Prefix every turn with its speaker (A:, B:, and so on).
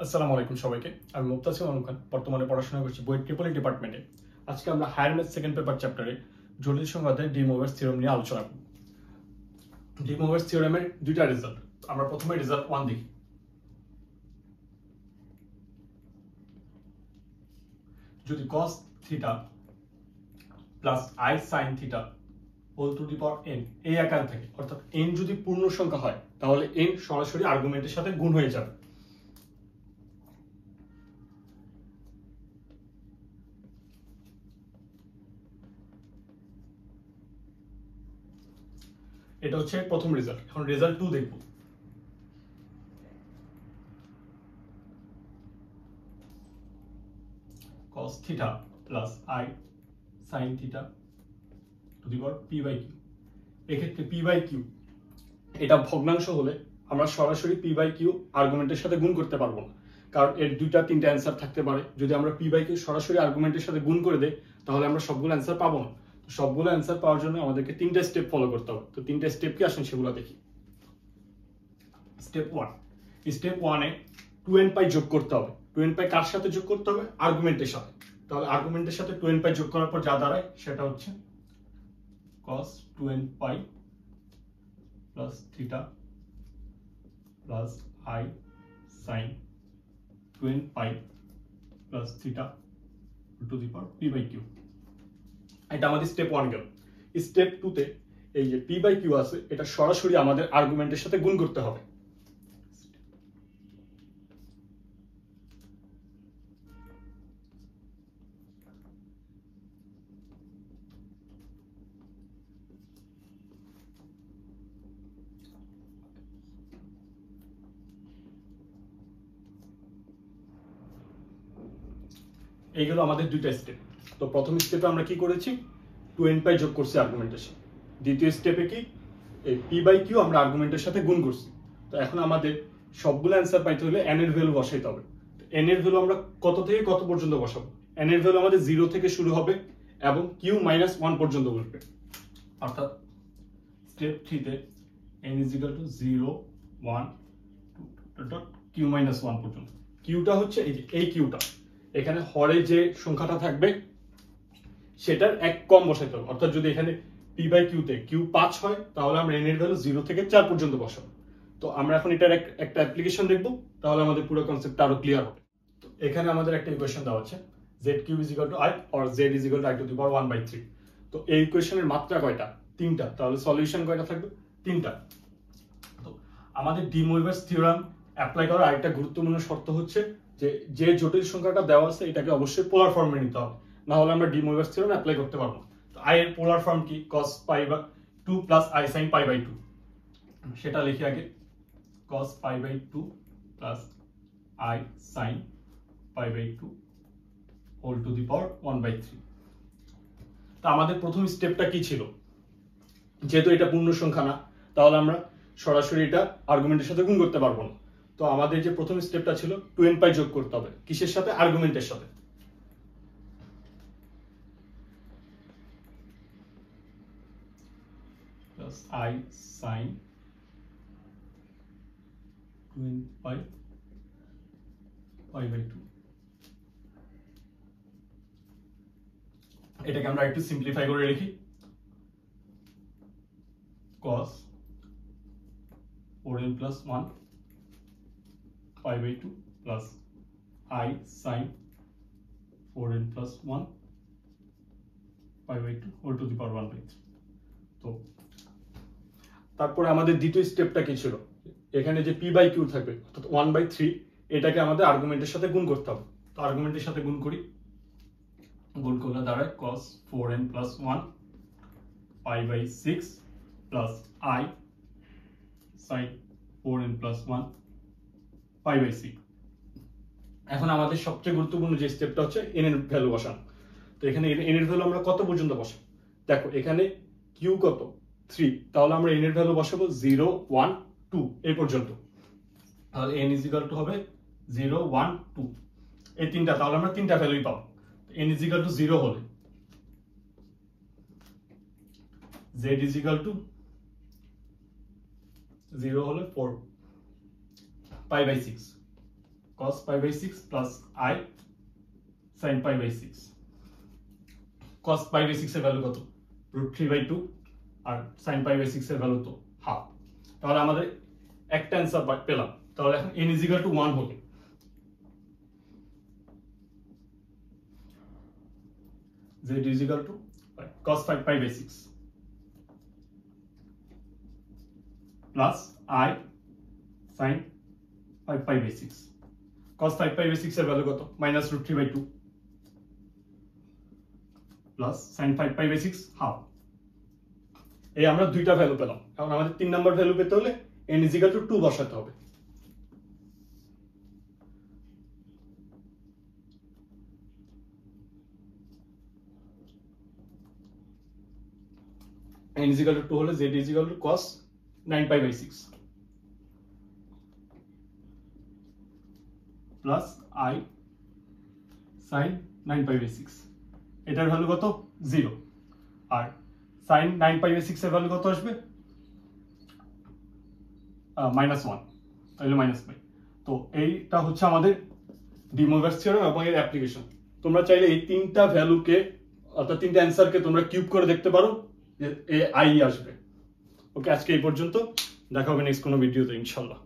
A: আসসালামু আলাইকুম সবাইকে। আমি মুক্তাসিম আলম খান, বর্তমানে পড়াশোনা করছি বই ট্রিপল ডিপার্টমেন্টে। আজকে আমরা হায়ার ম্যাথ সেকেন্ড পেপার চ্যাপ্টারে জটিল সংখ্যাদের ডি মোভারস থিওরেম নিয়ে আলোচনা করব। ডি মোভারস থিওরেমের দুইটা রেজাল্ট। আমরা প্রথমে রেজাল্ট 1 দেখি। যদি cos theta plus i sin theta whole to the power n এই আকারে থাকে, অর্থাৎ n যদি পূর্ণ সংখ্যা হয় তাহলে n সরাসরি আর্গুমেন্টের সাথে গুণ হয়ে যাবে। এটা হচ্ছে প্রথম রেজাল্ট। এখন রেজাল্ট 2 দেখব। cos theta plus i sin theta to the power p by q। এক্ষেত্রে p বাই q এটা ভগ্নাংশ হলে আমরা সরাসরি p বাই q আর্গুমেন্টের সাথে গুণ করতে পারবো না, কারণ এর দুইটা তিনটা অ্যান্সার থাকতে পারে। যদি আমরা p বাই q সরাসরি আর্গুমেন্টের সাথে গুণ করে দেই তাহলে আমরা সবগুলো অ্যান্সার পাবো না। তো সবগুলো অ্যান্সার পাওয়ার জন্য আমাদেরকে তিনটা স্টেপ ফলো করতে হবে। তো তিনটা স্টেপ কি আসেন সেগুলো দেখি। স্টেপ 1। স্টেপ 1 এ 2n পাই যোগ করতে হবে। 2n পাই কার সাথে যোগ করতে হবে? আর্গুমেন্টের সাথে। তাহলে আর্গুমেন্টের সাথে 2n পাই যোগ করার পর যা দাঁড়ায় সেটা হচ্ছে cos 2n pi plus theta plus i sin 2n pi plus theta to the power p by q। এটা আমাদের স্টেপ 1 গেল। স্টেপ 2 তে এই যে p বাই q আছে এটা সরাসরি আমাদের আর্গুমেন্টের সাথে গুণ করতে হবে। এইগুলো আমাদের দুইটা স্টেপ। তো প্রথম স্টেপে আমরা কি করেছি? 2n পাই যোগ করছি আর্গুমেন্টের সাথে। দ্বিতীয় স্টেপে কি এই p বাই q আমরা আর্গুমেন্টের সাথে গুণ করছি। তো এখন আমাদের সবগুলো অ্যান্সার পাইতে হলে n এর ভ্যালু বসাইতে হবে। n এর ভ্যালু আমরা কত থেকে কত পর্যন্ত বসাবো? n এর ভ্যালু আমাদের 0 থেকে শুরু হবে এবং q - 1 পর্যন্ত বসবে। অর্থাৎ স্টেপ 3 তে n = 0 1 2 q - 1 পর্যন্ত। কিউটা হচ্ছে এই কিউটা, এখানে হরে যে সংখ্যাটা থাকবে সেটার এক কম বসাইতে হবে। অর্থাৎ যদি এখানে p বাই q তে q 5 হয় তাহলে আমরা n এর ভ্যালু 0 থেকে 4 পর্যন্ত বসাবো। তো আমরা এখন এটার একটা অ্যাপ্লিকেশন দেখব, তাহলে আমাদের পুরো কনসেপ্টটা আরো ক্লিয়ার হবে। তো এখানে আমাদের একটা ইকুয়েশন দেওয়া আছে z³ = i or z = i⁻1/3। তো এই ইকুয়েশনের মাত্রা কয়টা? তিনটা। তাহলে সলিউশন কয়টা থাকবে? তিনটা। তো আমাদের ডি মোইভারস থিওরাম অ্যাপ্লাই করার আরেকটা গুরুত্বপূর্ণ শর্ত হচ্ছে যে জটিল সংখ্যাটা দেওয়া আছে এটাকে অবশ্যই পোলার ফর্মে নিতে হবে, না হলে আমরা ডি মোইভারস থিওরাম অ্যাপ্লাই করতে পারবো না। তো i এর পোলার ফর্ম কি? cos π/2 + i sin π/2। সেটা লিখি আগে, cos π/2 + i sin π/2 whole to the power 1/3। তো আমাদের প্রথম স্টেপটা কি ছিল? যেহেতু এটা পূর্ণ সংখ্যা না তাহলে আমরা সরাসরি এটা আর্গুমেন্টের সাথে গুণ করতে পারবো না। তো আমাদের যে প্রথম স্টেপটা ছিল 2n পাই যোগ করতে হবে। কিসের সাথে? আর্গুমেন্টের সাথে। প্লাস i sin 2n পাই π/2। এটাকে আমরা একটু সিম্পলিফাই করে লিখি, cos 4n + 1 π/2 plus i sin 4n + 1 π/2 whole to the power 1/3। তো তারপরে আমাদের দ্বিতীয় স্টেপটা কি ছিল? এখানে যে p বাই q থাকবে অর্থাৎ 1/3 এটাকে আমাদের আর্গুমেন্টের সাথে গুণ করতে হবে। তো আর্গুমেন্টের সাথে গুণ করি, গুণ করলে দাঁড়ায় cos 4n + 1 π/6 plus i sin 4n + 1 π/6। এখন আমাদের সবচেয়ে গুরুত্বপূর্ণ যে স্টেপটা হচ্ছে n এর ভ্যালু বসানো। তো এখানে n এর ভ্যালু আমরা কত পর্যন্ত বসাবো? দেখো এখানে q কত? 3। তাহলে আমরা n এর ভ্যালু বসাবো 0 1 2 এই পর্যন্ত। তাহলে n = হবে 0 1 2 এই তিনটা। তাহলে আমরা তিনটা ভ্যালুই পাবো। n = 0 হলে z = 0 হলে 4 π/6 cos pi by 6 plus I sin pi by 6 cos pi by 6 এর ভ্যালু কত √3/2 আর sin pi by 6 এর ভ্যালু তো হাফ তাহলে আমাদের একটা অ্যানসার পেলাম তাহলে এখন n = 1 হলে z = cos 5 pi by 6 plus I sin 5 pi by 6 cos 5 pi by 6 এর ভ্যালু কত -√3/2 plus sin 5 pi by 6 half এই আমরা দুইটা ভ্যালু পেলাম এখন আমাদের 3 নাম্বার ভ্যালু পেতে হলে n = 2 বসাতে হবে n = 2 হলে z = cos 9 pi by 6 plus I sin 9 pi by 6 এটার ভ্যালু কত 0 আর sin 9 pi by 6 এর ভ্যালু কত আসবে -1 তাহলে -pi তো এইটা হচ্ছে আমাদের ডি মোরগানস থিওরেম এবং এর অ্যাপ্লিকেশন তোমরা চাইলে এই তিনটা ভ্যালুকে অর্থাৎ তিনটা অ্যানসারকে তোমরা কিউব করে দেখতে পারো যে আই আসবে ওকে আজকে এই পর্যন্ত দেখা হবে নেক্সট কোনো ভিডিওতে ইনশাআল্লাহ